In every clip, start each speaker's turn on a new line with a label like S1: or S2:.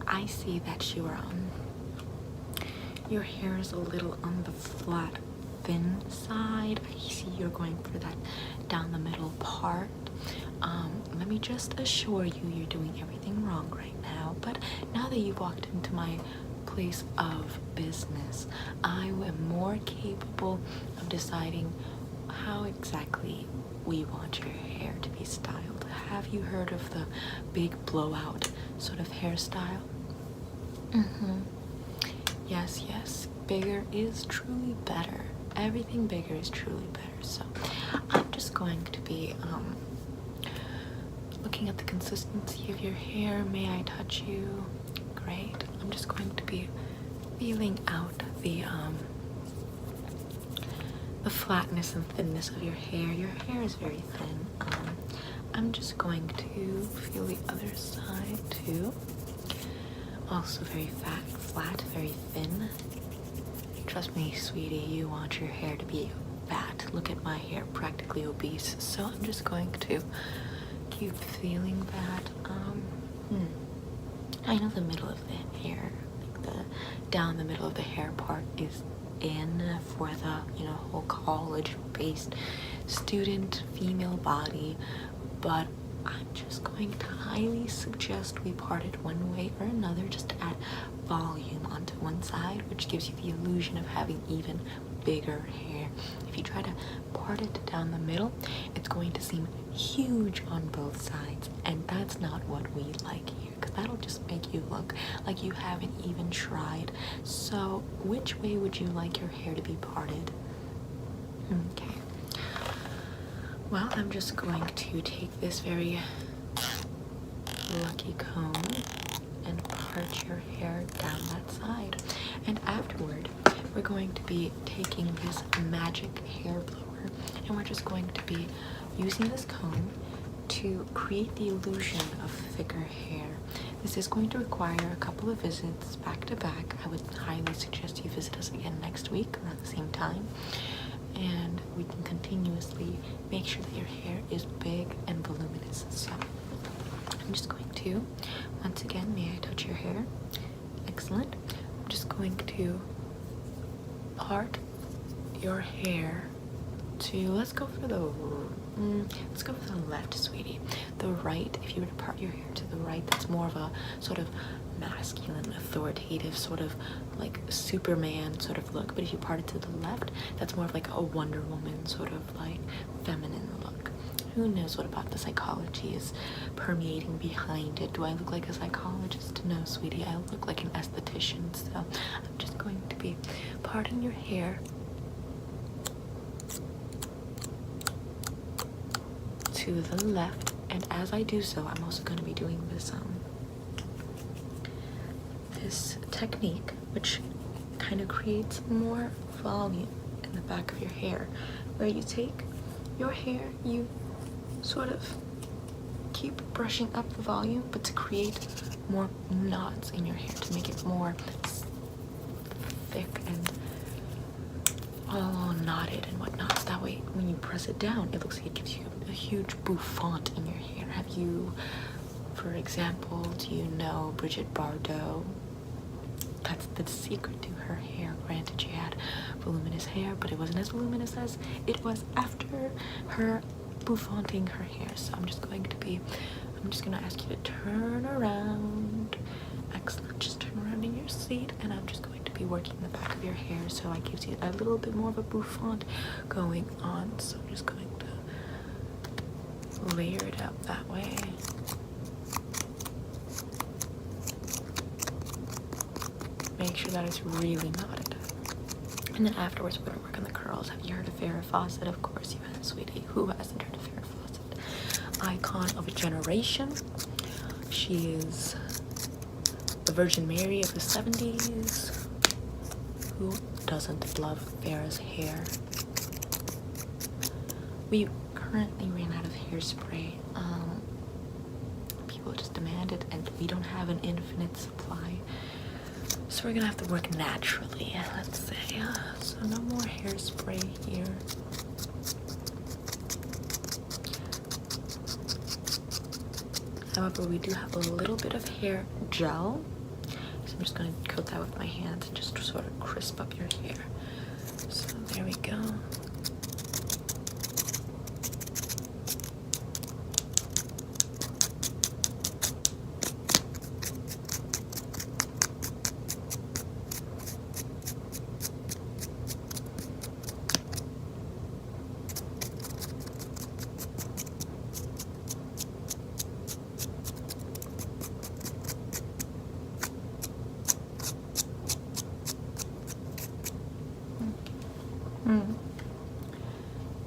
S1: I see that your hair is a little on the flat, thin side. I see you're going for that down the middle part. Let me just assure you, you're doing everything wrong right now. But now that you've walked into my place of business, I am more capable of deciding how exactly we want your hair to be styled. Have you heard of the big blowout sort of hairstyle? Yes, yes. Bigger is truly better. Everything bigger is truly better. So I'm just going to be looking at the consistency of your hair. May I touch you? Great. I'm just going to be feeling out the flatness and thinness of your hair. Your hair is very thin. I'm just going to feel the other side too. Also very flat, very thin. Trust me, sweetie, you want your hair to be fat. Look at my hair, practically obese. So I'm just going to keep feeling that. I know the middle of the hair, like the down the middle of the hair part is in for the whole college-based student female body, but I'm just going to highly suggest we part it one way or another, just to add volume onto one side, which gives you the illusion of having even bigger hair. If you try to part it down the middle, it's going to seem huge on both sides, and that's not what we like here, because that'll just make you look like you haven't even tried. So which way would you like your hair to be parted? Okay. Well, I'm just going to take this very lucky comb and part your hair down that side. And afterward, we're going to be taking this magic hair blower, and we're just going to be using this comb to create the illusion of thicker hair. This is going to require a couple of visits back to back. I would highly suggest you visit us again next week around the same time, and we can continuously make sure that your hair is big and voluminous. So I'm just going to, once again, may I touch your hair? Excellent. I'm just going to part your hair to, let's go for the left, sweetie. The right, if you were to part your hair to the right, that's more of a sort of masculine, authoritative, sort of like Superman sort of look. But if you part it to the left, that's more of like a Wonder Woman sort of like feminine look. Who knows what about the psychology is permeating behind it? Do I look like a psychologist? No, sweetie, I look like an esthetician. So I'm just going to be parting your hair to the left, and as I do so, I'm also going to be doing this technique, which kind of creates more volume in the back of your hair, where you take your hair, you sort of keep brushing up the volume, but to create more knots in your hair, to make it more thick and all knotted and whatnot. So that way, when you press it down, it looks like it gives you a huge bouffant in your hair. Have you, for example, do you know Bridget Bardot? That's the secret to her hair. Granted, she had voluminous hair, but it wasn't as voluminous as it was after her bouffanting her hair. So I'm just going to ask you to turn around. Excellent. Just turn around in your seat, and I'm just going to be working the back of your hair so it gives you a little bit more of a bouffant going on. So I'm just going to layer it out that way. Make sure that it's really knotted. And then afterwards, we're going to work on the curls. Have you heard of Farrah Fawcett? Of course you have, sweetie. Who hasn't heard of Farrah Fawcett? Icon of a generation. She is the Virgin Mary of the 70s. Who doesn't love Farrah's hair? We currently ran out of hairspray. People just demand it, and we don't have an infinite supply. So we're gonna have to work naturally, let's say. So no more hairspray here. However, we do have a little bit of hair gel. just going to coat that with my hands and just sort of crisp up your hair. So there we go.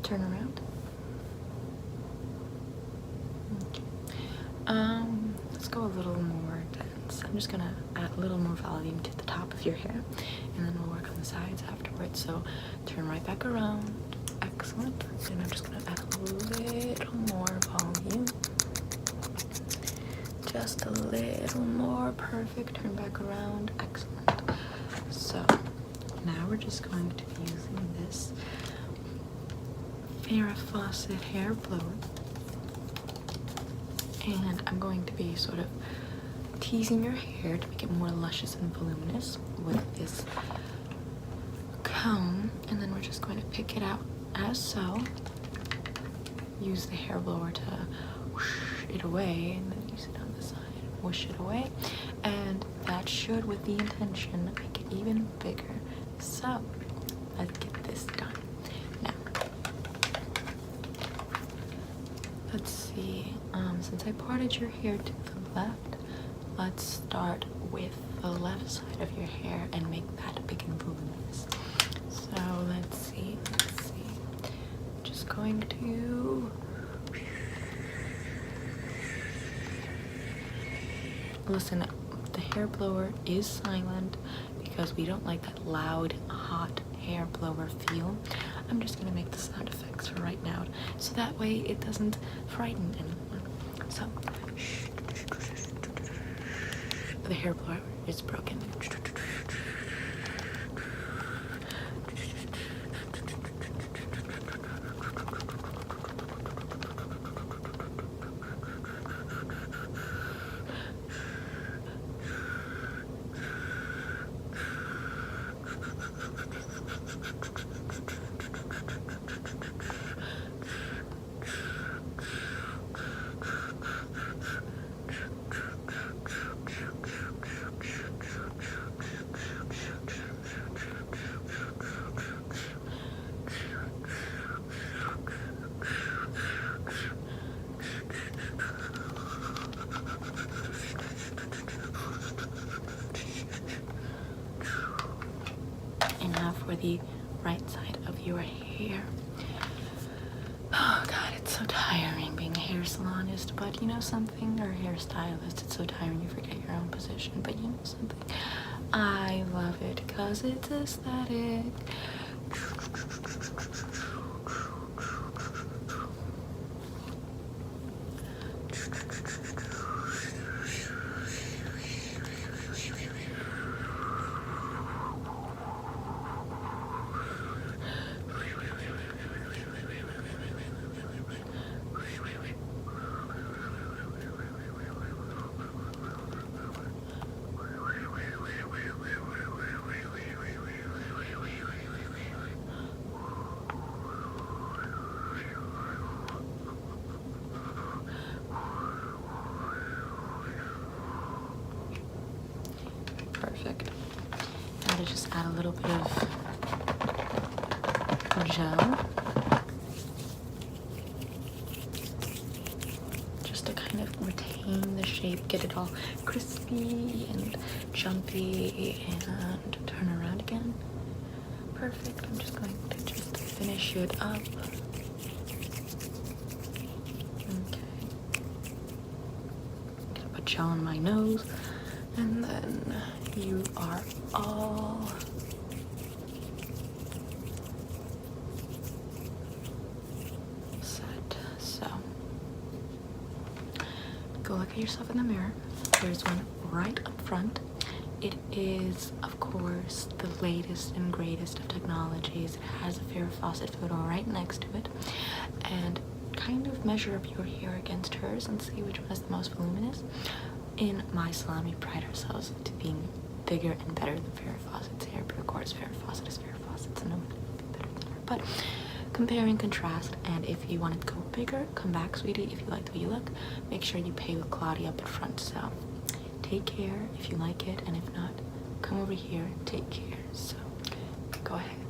S1: Turn around. Okay. Let's go a little more dense. I'm just gonna add a little more volume to the top of your hair, and then we'll work on the sides afterwards. So turn right back around. Excellent. And I'm just gonna add a little more volume. Just a little more. Perfect. Turn back around. Excellent. So now we're just going to be using this Farrah Fawcett hair blower, and I'm going to be sort of teasing your hair to make it more luscious and voluminous with this comb, and then we're just going to pick it out as so. Use the hair blower to whoosh it away, and then use it on the side, whoosh it away, and that should, with the intention, make it even bigger. So let's get this done. Now, let's see, since I parted your hair to the left, let's start with the left side of your hair and make that big and voluminous. So let's see. Just going to listen, the hair blower is silent because we don't like that loud, hot hair blower feel. I'm just gonna make the sound effects for right now, so that way it doesn't frighten anyone. So, the hair blower is broken. For the right side of your hair. Oh god, it's so tiring being a hair salonist, but you know something, or hairstylist, it's so tiring you forget your own position, but you know something, I love it because it's aesthetic. Perfect. Now to just add a little bit of gel, just to kind of retain the shape, get it all crispy and jumpy, and turn around again. Perfect. I'm just going to just finish it up. Okay. I'm gonna put gel on my nose, and then you are all set. So go look at yourself in the mirror. There's one right up front. It is, of course, the latest and greatest of technologies. It has a Farrah Fawcett photo right next to it, and kind of measure up your hair against hers and see which one is the most voluminous. In my salon, we pride ourselves to being bigger and better than Farrah Fawcett's hair, but of course Farrah Fawcett is Farrah Fawcett, so no one can be better than her. But compare and contrast, and if you want to go bigger, come back, sweetie. If you like the way you look, make sure you pay with Claudia up front. So take care if you like it, and if not, come over here, take care. So go ahead.